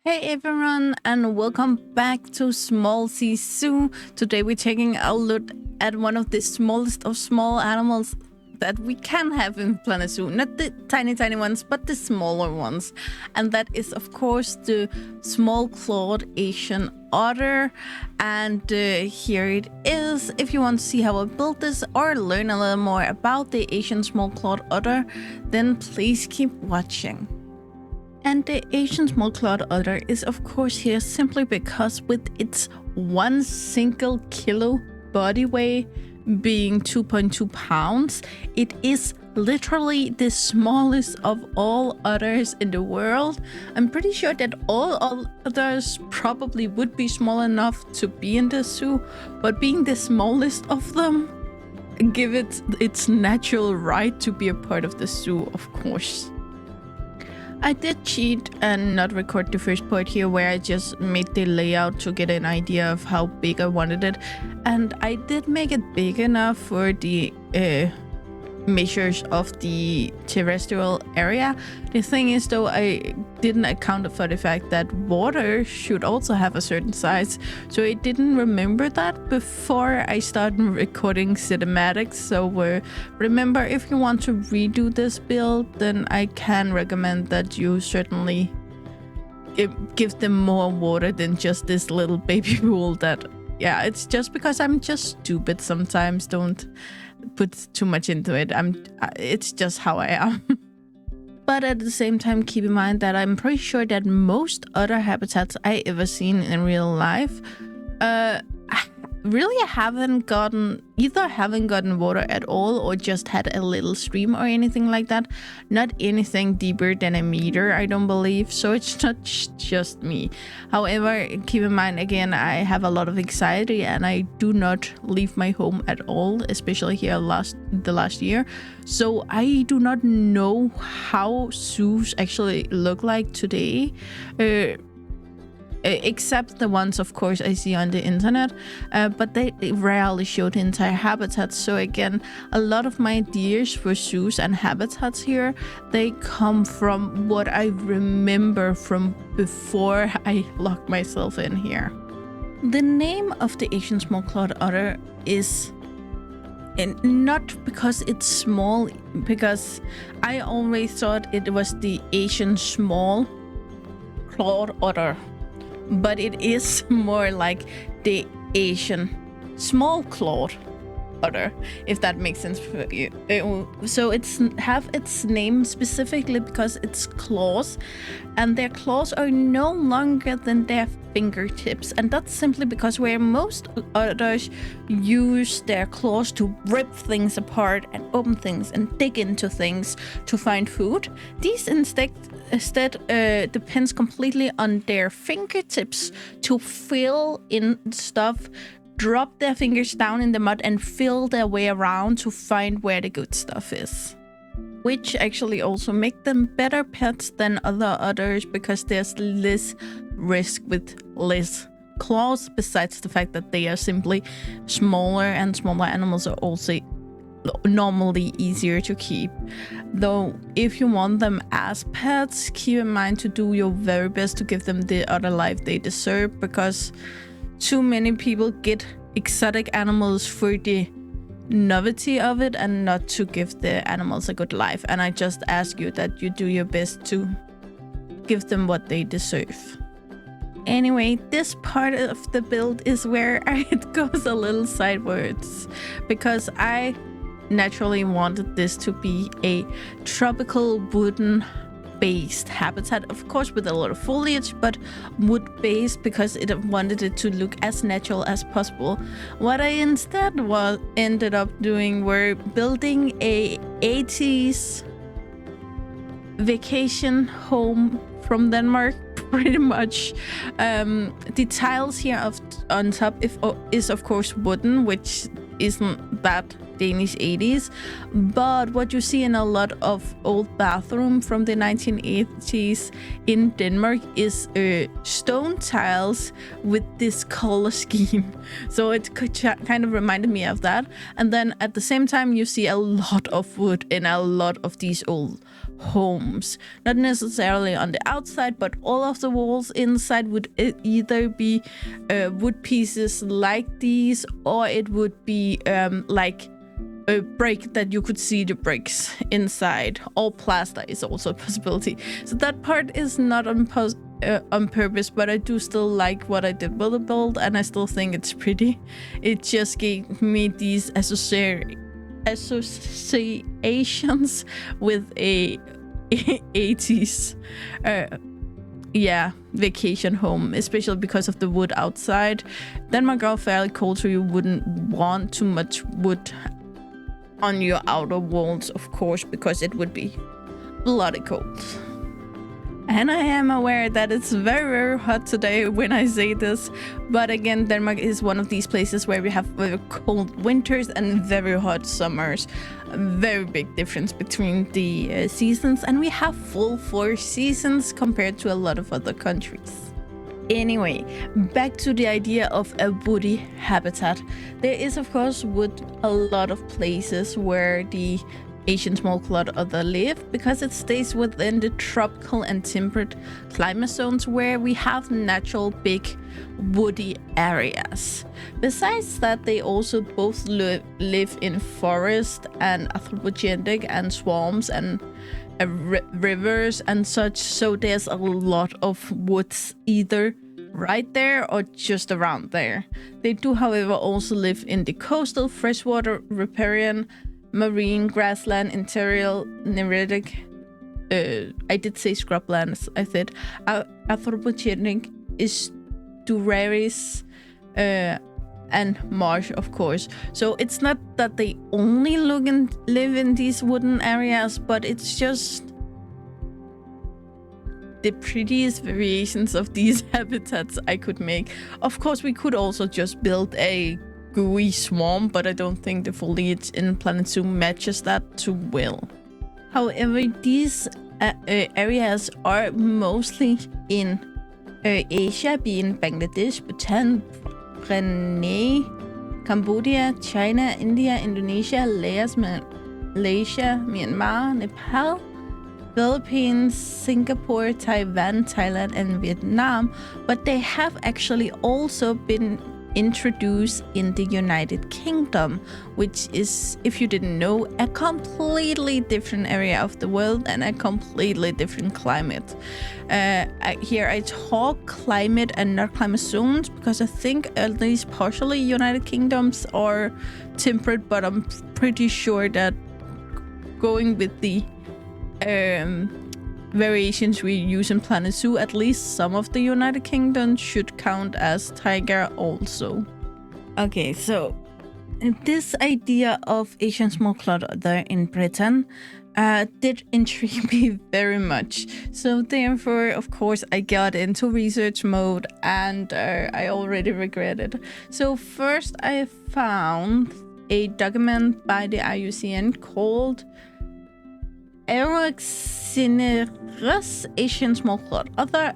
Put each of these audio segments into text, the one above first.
Hey everyone, and welcome back to Smalzie Zoo. Today we're taking a look at one of the smallest of small animals that we can have in Planet Zoo. Not the tiny ones, but the smaller ones. And that is, of course, the small-clawed Asian otter. And here it is. If you want to see how I built this or learn a little more about the Asian small-clawed otter, then please keep watching. And the Asian small-clawed otter is of course here simply because with its 1 single kilo body weight being 2.2 pounds, it is literally the smallest of all otters in the world. I'm pretty sure that all others probably would be small enough to be in the zoo, but being the smallest of them, give it its natural right to be a part of the zoo, of course. I did cheat and not record the first part here where I just made the layout to get an idea of how big I wanted it, and I did make it big enough for the measures of the terrestrial area. The thing is though, I didn't account for the fact that water should also have a certain size, so I didn't remember that before I started recording cinematics. So remember, if you want to redo this build, then I can recommend that you certainly give them more water than just this little baby pool that, yeah, it's just because I'm just stupid sometimes. Don't put too much into it. It's just how I am. But at the same time, keep in mind that I'm pretty sure that most other habitats I ever seen in real life really haven't gotten water at all, or just had a little stream or anything like that. Not anything deeper than a meter, I don't believe. So it's not just me. However, keep in mind again, I have a lot of anxiety and I do not leave my home at all, especially here the last year. So I do not know how zoos actually look like today. Except the ones, of course, I see on the internet, but they rarely show the entire habitat. So again, a lot of my ideas for zoos and habitats here, they come from what I remember from before I locked myself in here. The name of the Asian small-clawed otter is not because it's small, because I always thought it was the Asian small-clawed otter. But it is more like the Asian small-clawed otter, if that makes sense for you. So it's have its name specifically because its claws, and their claws are no longer than their fingertips, and that's simply because where most otters use their claws to rip things apart and open things and dig into things to find food, these instead depends completely on their fingertips to fill in stuff, drop their fingers down in the mud and feel their way around to find where the good stuff is. Which actually also make them better pets than other otters because there's less risk with less claws, besides the fact that they are simply smaller, and smaller animals are also normally easier to keep. Though if you want them as pets, keep in mind to do your very best to give them the otter life they deserve, because too many people get exotic animals for the novelty of it and not to give the animals a good life. And I just ask you that you do your best to give them what they deserve. Anyway, this part of the build is where it goes a little sideways, because I naturally wanted this to be a tropical wooden based habitat, of course with a lot of foliage, but wood based because it wanted it to look as natural as possible. What I instead ended up doing were building a 80s vacation home from Denmark, pretty much. The tiles here on top is of course wooden, which isn't that Danish 80s, but what you see in a lot of old bathroom from the 1980s in Denmark is stone tiles with this color scheme. So it kind of reminded me of that. And then at the same time you see a lot of wood in a lot of these old homes. Not necessarily on the outside, but all of the walls inside would either be wood pieces like these, or it would be like a brick that you could see the bricks inside. Or plaster is also a possibility. So that part is not on purpose, but I do still like what I did with the build, and I still think it's pretty. It just gave me these associations with a 80s vacation home, especially because of the wood outside. Denmark are fairly cold, so you wouldn't want too much wood on your outer walls, of course, because it would be bloody cold. And I am aware that it's very, very hot today when I say this. But again, Denmark is one of these places where we have very cold winters and very hot summers. A very big difference between the seasons. And we have full 4 seasons compared to a lot of other countries. Anyway, back to the idea of a woody habitat. There is, of course, wood a lot of places where the Asian small-clawed otter live, because it stays within the tropical and temperate climate zones where we have natural big woody areas. Besides that, they also both live in forest and anthropogenic and swamps and rivers and such, so there's a lot of woods either right there or just around there. They do, however, also live in the coastal, freshwater, riparian, marine, grassland, interior, neritic, I did say scrublands, I said anthropogenic, estuaries, and marsh, of course. So it's not that they only live in these wooden areas, but it's just the prettiest variations of these habitats I could make. Of course, we could also just build a gooey swamp, but I don't think the foliage in Planet Zoo matches that too well. However, these areas are mostly in Asia, being Bangladesh, Bhutan, Brunei, Cambodia, China, India, Indonesia, Laos, Malaysia, Myanmar, Nepal, Philippines, Singapore, Taiwan, Thailand, and Vietnam, but they have actually also been introduced in the United Kingdom, which is, if you didn't know, a completely different area of the world and a completely different climate. Here I talk climate and not climate zones, because I think at least partially United Kingdoms are temperate, but I'm pretty sure that going with the variations we use in Planet Zoo, at least some of the United Kingdom should count as tiger also. Okay, so this idea of Asian small-clawed otter in Britain did intrigue me very much. So therefore, of course, I got into research mode, and I already regret it. So first I found a document by the IUCN called Eroxineris Asian Small-Clawed Otter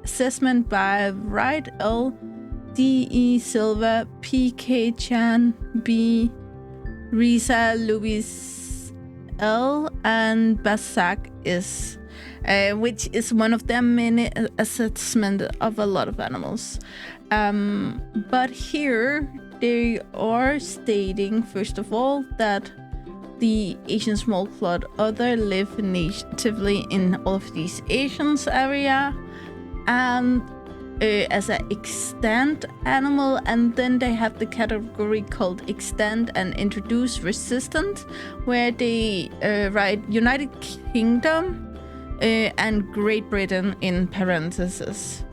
Assessment by Wright L. D.E. Silva, P.K. Chan, B. Risa Lewis L. and Basak is, which is one of their many assessments of a lot of animals. But here they are stating, first of all, that the Asian small-clawed otter live natively in all of these Asians area and as an extant animal, and then they have the category called extant and introduced resistant, where they write United Kingdom and Great Britain in parentheses.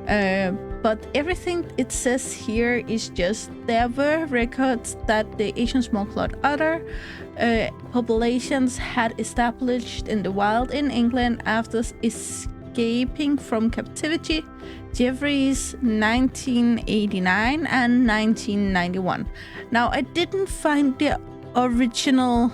But everything it says here is just there were records that the Asian small-clawed otter populations had established in the wild in England after escaping from captivity, Jeffreys 1989 and 1991. Now, I didn't find the original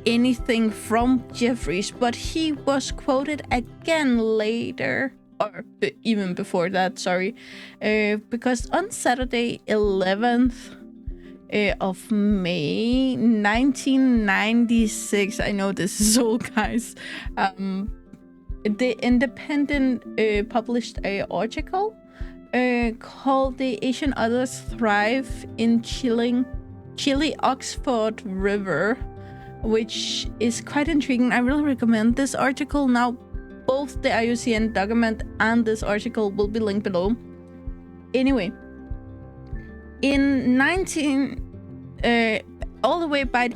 anything from Jeffreys, but he was quoted again later, or even before that, sorry, because on Saturday 11th of May 1996. I know this is old, guys. The Independent published an article called "The Asian Otters Thrive in Chile Oxford River," which is quite intriguing. I really recommend this article. Now, both the IUCN document and this article will be linked below. Anyway, in all the way back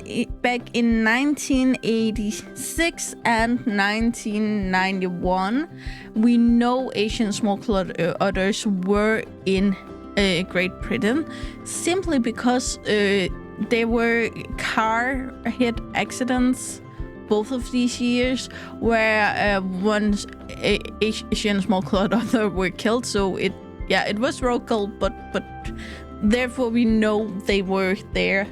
in 1986 and 1991, we know Asian small-clawed otters were in Great Britain simply because there were car hit accidents both of these years where one Asian small-clawed otter were killed. So it was local, but therefore we know they were there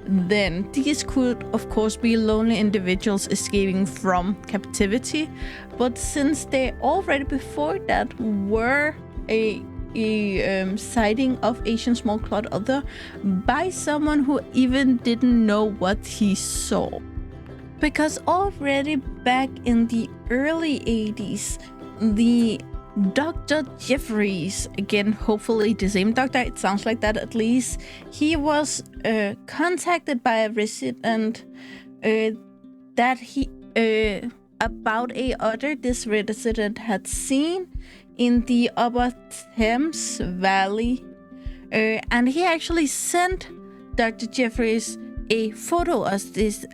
then. These could of course be lonely individuals escaping from captivity, but since they already before that were a sighting of Asian small-clawed otter by someone who even didn't know what he saw. Because already back in the early 80s, the Dr. Jeffries, again, hopefully the same doctor, it sounds like that at least, he was contacted by a resident that he about a otter this resident had seen in the Upper Thames Valley, and he actually sent Dr. Jeffries a photo of this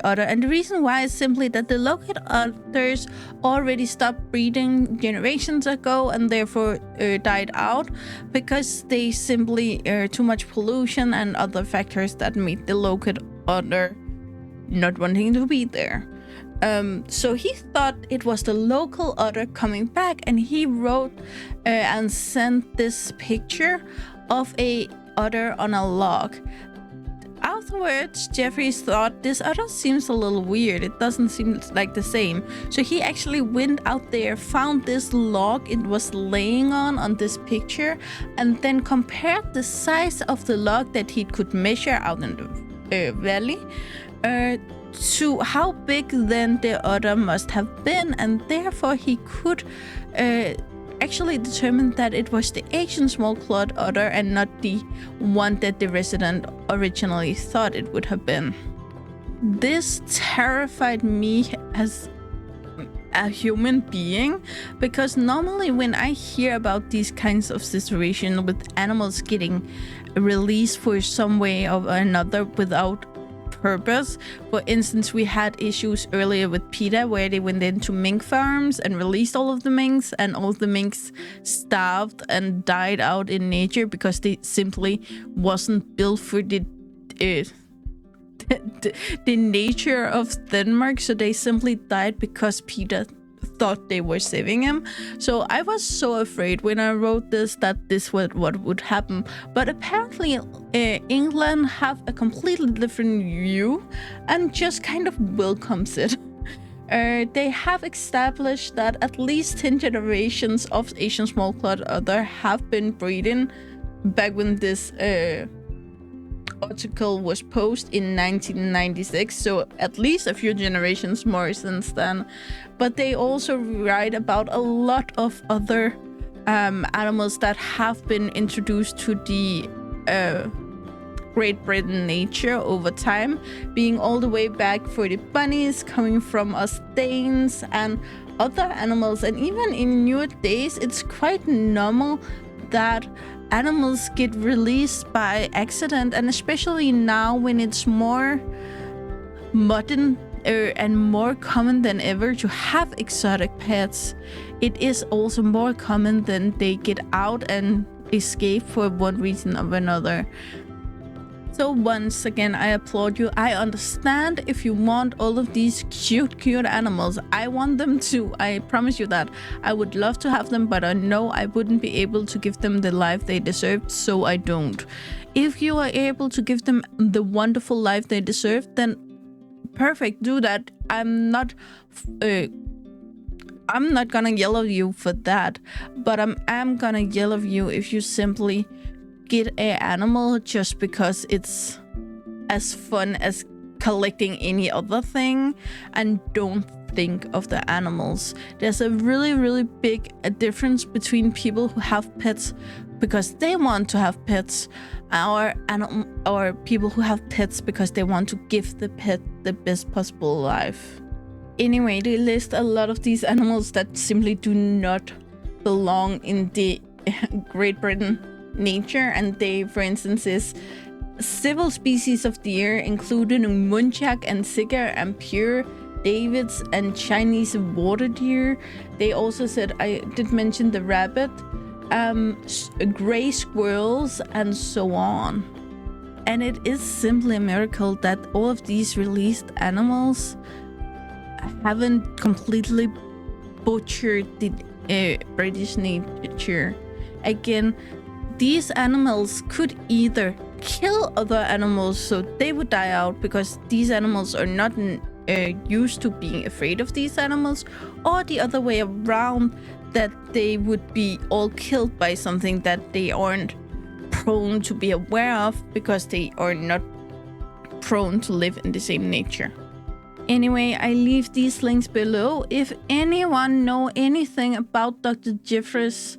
otter. And the reason why is simply that the local otters already stopped breeding generations ago and therefore died out because they simply too much pollution and other factors that made the local otter not wanting to be there. So he thought it was the local otter coming back, and he wrote and sent this picture of a otter on a log. Afterwards, Jeffries thought this otter seems a little weird. It doesn't seem like the same. So he actually went out there, found this log it was laying on this picture, and then compared the size of the log that he could measure out in the valley to how big then the otter must have been, and therefore he could actually determined that it was the Asian small-clawed otter and not the one that the resident originally thought it would have been. This terrified me as a human being, because normally when I hear about these kinds of situations with animals getting released for some way or another without purpose. For instance, we had issues earlier with PETA where they went into mink farms and released all of the minks, and all the minks starved and died out in nature because they simply wasn't built for the nature of Denmark. So they simply died because PETA thought they were saving him. So I was so afraid when I wrote this that this was what would happen. But apparently England have a completely different view and just kind of welcomes it. They have established that at least 10 generations of Asian small-clawed otter have been breeding back when this article was posted in 1996, so at least a few generations more since then. But they also write about a lot of other animals that have been introduced to the Great Britain nature over time, being all the way back for the bunnies coming from us Danes and other animals. And even in newer days, it's quite normal that animals get released by accident, and especially now when it's more modern and more common than ever to have exotic pets, it is also more common than they get out and escape for one reason or another. So once again, I applaud you. I understand if you want all of these cute animals. I want them too. I promise you that. I would love to have them, but I know I wouldn't be able to give them the life they deserve, so I don't. If you are able to give them the wonderful life they deserve, then perfect, do that. I'm not gonna yell at you for that, but I'm gonna yell at you if you simply get an animal just because it's as fun as collecting any other thing and don't think of the animals. There's a really big difference between people who have pets because they want to have pets, or people who have pets because they want to give the pet the best possible life. Anyway, they list a lot of these animals that simply do not belong in the Great Britain nature, and they, for instance, is several species of deer, including muntjac and sika and pure Davids and Chinese water deer. They also said, I did mention the rabbit, gray squirrels, and so on. And it is simply a miracle that all of these released animals haven't completely butchered the British nature. Again, these animals could either kill other animals so they would die out because these animals are not used to being afraid of these animals, or the other way around, that they would be all killed by something that they aren't prone to be aware of because they are not prone to live in the same nature. Anyway, I leave these links below. If anyone know anything about Dr. Jeffries,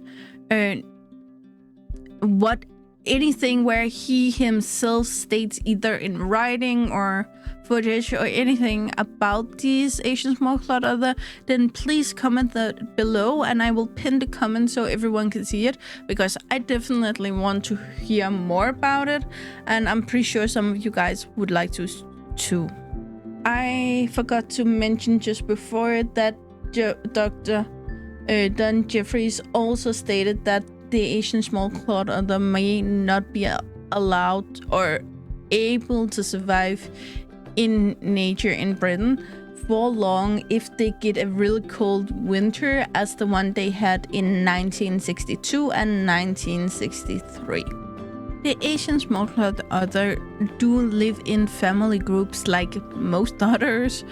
anything where he himself states either in writing or footage or anything about these Asian Small-Clawed Otter, then please comment that below and I will pin the comment so everyone can see it, because I definitely want to hear more about it, and I'm pretty sure some of you guys would like to too. I forgot to mention just before that Dr. Don Jeffries also stated that the Asian Small-Clawed Otter may not be allowed or able to survive in nature in Britain for long if they get a really cold winter as the one they had in 1962 and 1963. The Asian Small-Clawed Otter do live in family groups like most otters,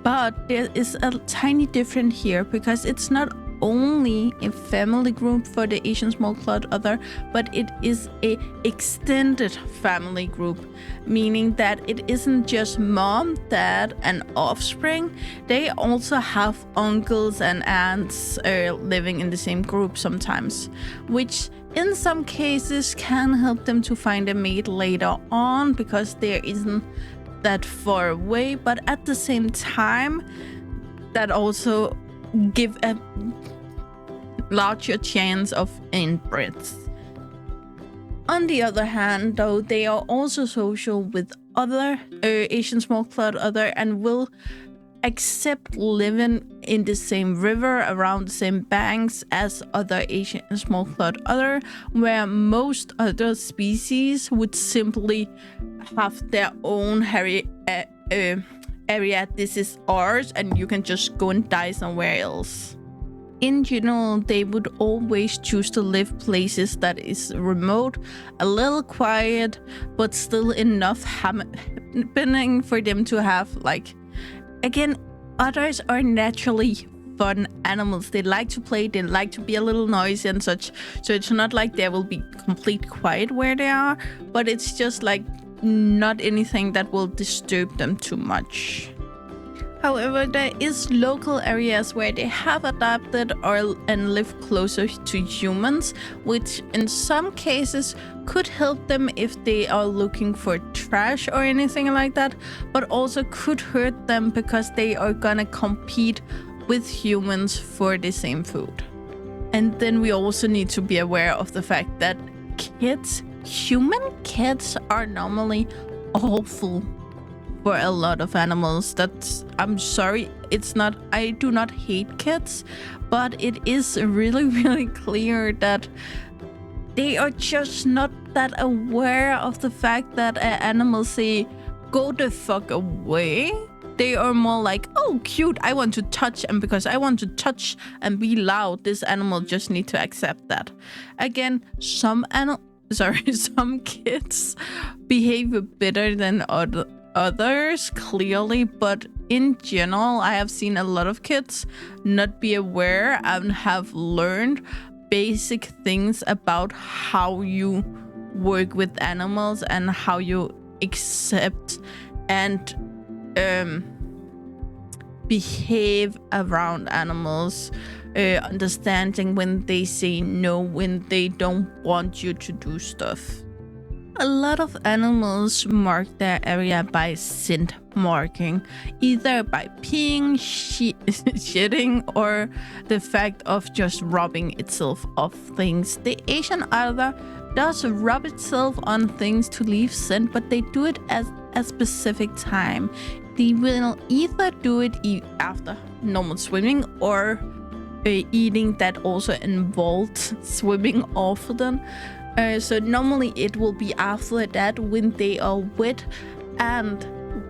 but there is a tiny difference here because it's not only a family group for the Asian Small-Clawed Otter, but it is a extended family group, meaning that it isn't just mom, dad, and offspring. They also have uncles and aunts living in the same group sometimes, which in some cases can help them to find a mate later on because there isn't that far away, but at the same time that also give a larger chance of inbreds. On the other hand, though, they are also social with other Asian Small-Clawed Otter and will accept living in the same river around the same banks as other Asian Small-Clawed Otter, where most other species would simply have their own area. This is ours, and you can just go and die somewhere else. In general, they would always choose to live places that is remote, a little quiet, but still enough happening for them to have, like, again, otters are naturally fun animals. They like to play, they like to be a little noisy and such, so it's not like they will be complete quiet where they are, but it's just like not anything that will disturb them too much. However, there is local areas where they have adapted and live closer to humans, which in some cases could help them if they are looking for trash or anything like that, but also could hurt them because they are gonna compete with humans for the same food. And then we also need to be aware of the fact that human kids are normally awful for a lot of animals. I'm sorry, I do not hate kids, but it is really clear that they are just not that aware of the fact that animals say, go the fuck away. They are more like, oh, cute, I want to touch, and because I want to touch and be loud, this animal just need to accept that. Again, some kids behave better than others, clearly, but in general, I have seen a lot of kids not be aware and have learned basic things about how you work with animals and how you accept and behave around animals, understanding when they say no, when they don't want you to do stuff. A lot of animals mark their area by scent marking, either by peeing, shitting, or the fact of just rubbing itself off things. The Asian otter does rub itself on things to leave scent, but they do it at a specific time. They will either do it after normal swimming or eating that also involves swimming often. So normally it will be after that when they are wet and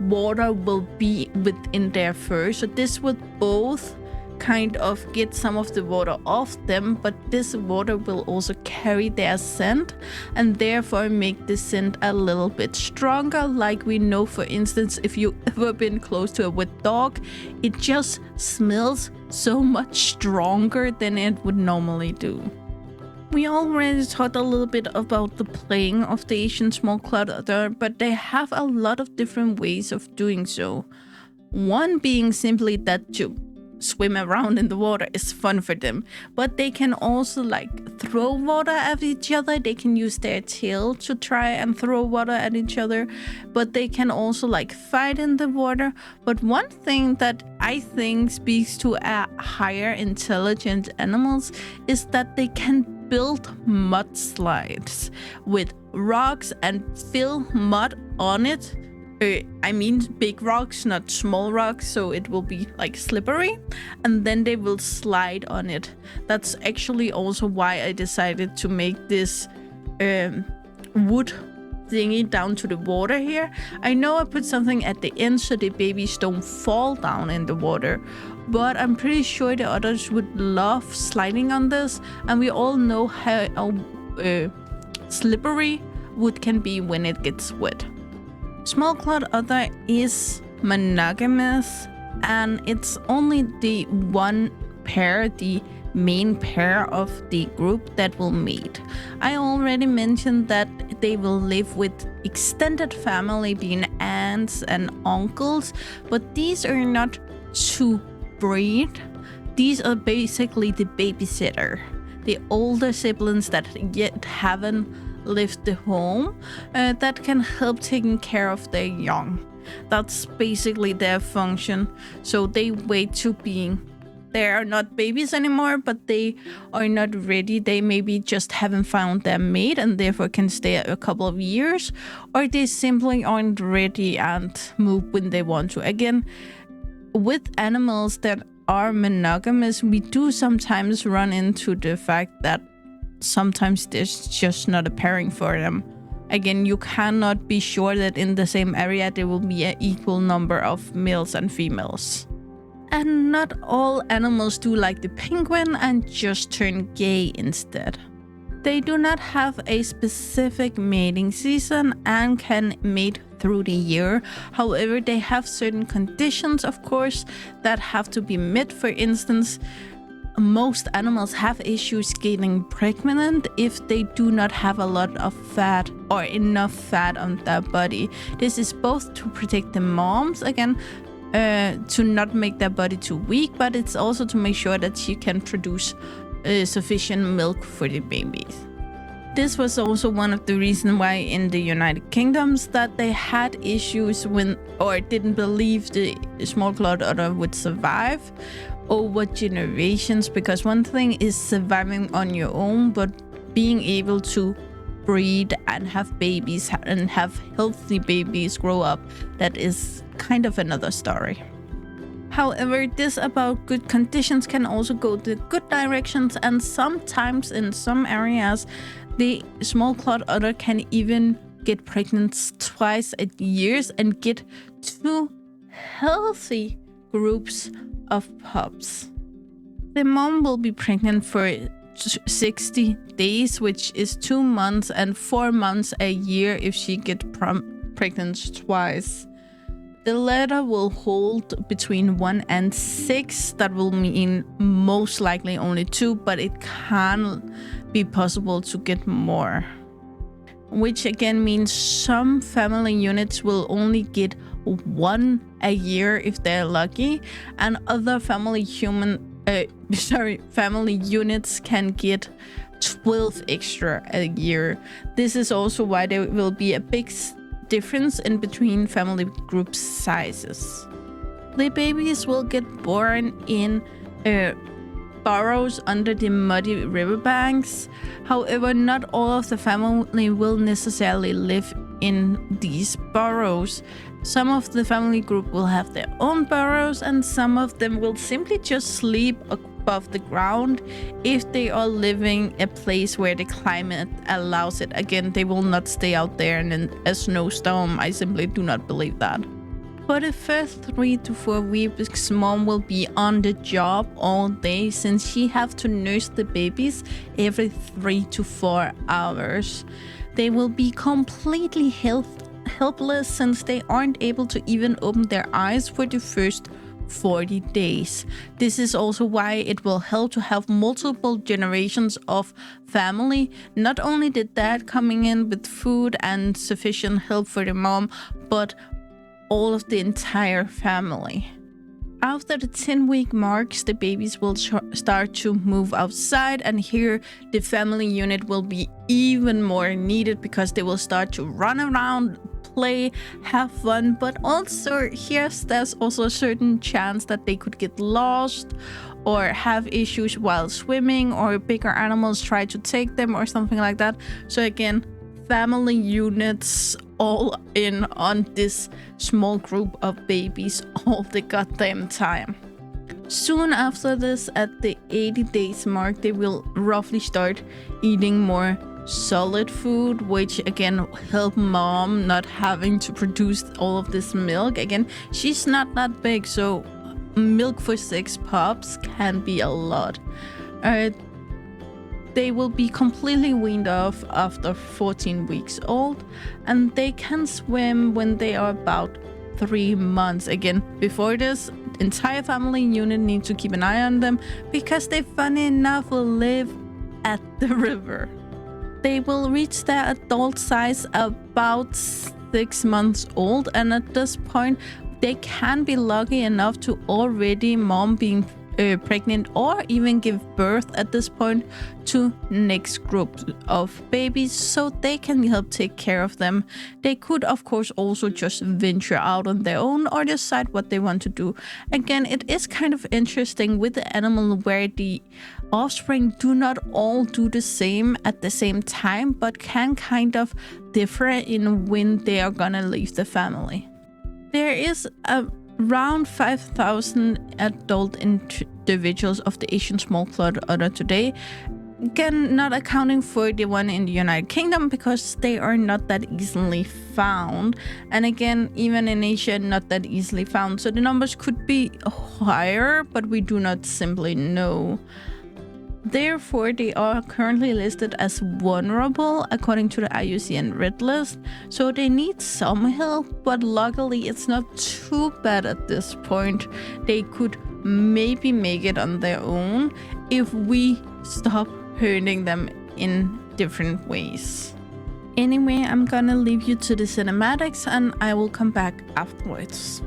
water will be within their fur. So this would both kind of get some of the water off them, but this water will also carry their scent and therefore make the scent a little bit stronger. Like we know, for instance, if you've ever been close to a wet dog, it just smells so much stronger than it would normally do. We already talked a little bit about the playing of the Asian Small-Clawed Otter, but they have a lot of different ways of doing so. One being simply that to swim around in the water is fun for them, but they can also like throw water at each other. They can use their tail to try and throw water at each other, but they can also like fight in the water. But one thing that I think speaks to a higher intelligent animals is that they can build mudslides with rocks and fill mud on it. I mean big rocks, not small rocks, so it will be like slippery, and then they will slide on it. That's actually also why I decided to make this wood thingy down to the water here. I know I put something at the end so the babies don't fall down in the water, but I'm pretty sure the otters would love sliding on this, and we all know how slippery wood can be when it gets wet. Small-Clawed Otter is monogamous, and it's only the one pair, the main pair of the group, that will mate. I already mentioned that they will live with extended family, being aunts and uncles, but these are not to breed. These are basically the babysitter, the older siblings that yet haven't left the home, that can help taking care of their young. That's basically their function. So they wait to being, they are not babies anymore, but they are not ready. They maybe just haven't found their mate and therefore can stay a couple of years, or they simply aren't ready and move when they want to. Again, with animals that are monogamous, we do sometimes run into the fact that sometimes there's just not a pairing for them. Again, you cannot be sure that in the same area there will be an equal number of males and females. And not all animals do like the penguin and just turn gay instead. They do not have a specific mating season and can mate through the year. However, they have certain conditions, of course, that have to be met. For instance, most animals have issues getting pregnant if they do not have a lot of fat or enough fat on their body. This is both to protect the moms, again, to not make their body too weak, but it's also to make sure that she can produce sufficient milk for the babies. This was also one of the reasons why in the United Kingdoms that they had issues when, or didn't believe the small-clawed otter would survive over generations, because one thing is surviving on your own, but being able to breed and have babies and have healthy babies grow up, that is kind of another story. However, this about good conditions can also go the good directions, and sometimes in some areas the small-clawed otter can even get pregnant twice a year and get 2 healthy groups of pups. The mom will be pregnant for 60 days, which is 2 months, and 4 months a year if she gets pregnant twice. The latter will hold between 1 and 6. That will mean most likely only 2, but it can be possible to get more. which again means some family units will only get 1 a year if they're lucky, and other family units can get 12 extra a year. This is also why there will be a big difference in between family group sizes. The babies will get born in burrows under the muddy riverbanks. However, not all of the family will necessarily live in these burrows. Some of the family group will have their own burrows, and some of them will simply just sleep above the ground if they are living a place where the climate allows it. Again, they will not stay out there in a snowstorm. I simply do not believe that. For the first 3 to 4 weeks, mom will be on the job all day since she have to nurse the babies every 3 to 4 hours. They will be completely helpless since they aren't able to even open their eyes for the first 40 days. This is also why it will help to have multiple generations of family. Not only the dad coming in with food and sufficient help for the mom, but all of the entire family. After the 10-week marks, the babies will start to move outside, and here the family unit will be even more needed because they will start to run around, play, have fun, but also there's also a certain chance that they could get lost or have issues while swimming, or bigger animals try to take them or something like that. So again, family units all in on this small group of babies all the goddamn time. Soon after this, at the 80 days mark, they will roughly start eating more solid food, which again help mom not having to produce all of this milk. Again, she's not that big, so milk for 6 pups can be a lot. They will be completely weaned off after 14 weeks old, and they can swim when they are about 3 months. Again, before this, the entire family unit needs to keep an eye on them because they, funny enough, will live at the river. They will reach their adult size about 6 months old, and at this point, they can be lucky enough to already mom being pregnant or even give birth at this point to next group of babies, so they can help take care of them. They could of course also just venture out on their own or decide what they want to do. Again, it is kind of interesting with the animal where the offspring do not all do the same at the same time, but can kind of differ in when they are gonna leave the family. There is around 5,000 adult individuals of the Asian Small-Clawed Otter today. Again, not accounting for the one in the United Kingdom because they are not that easily found. And again, even in Asia, not that easily found. So the numbers could be higher, but we do not simply know. Therefore, they are currently listed as vulnerable according to the IUCN Red List, so they need some help, but luckily it's not too bad at this point. They could maybe make it on their own if we stop hurting them in different ways. Anyway, I'm gonna leave you to the cinematics and I will come back afterwards.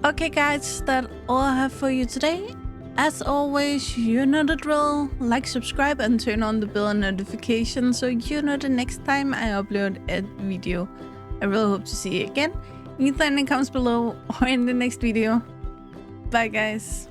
Okay, guys, that's all I have for you today. As always, you know the drill. Like, subscribe, and turn on the bell notification so you know the next time I upload a video. I really hope to see you again, either in the comments below or in the next video. Bye, guys.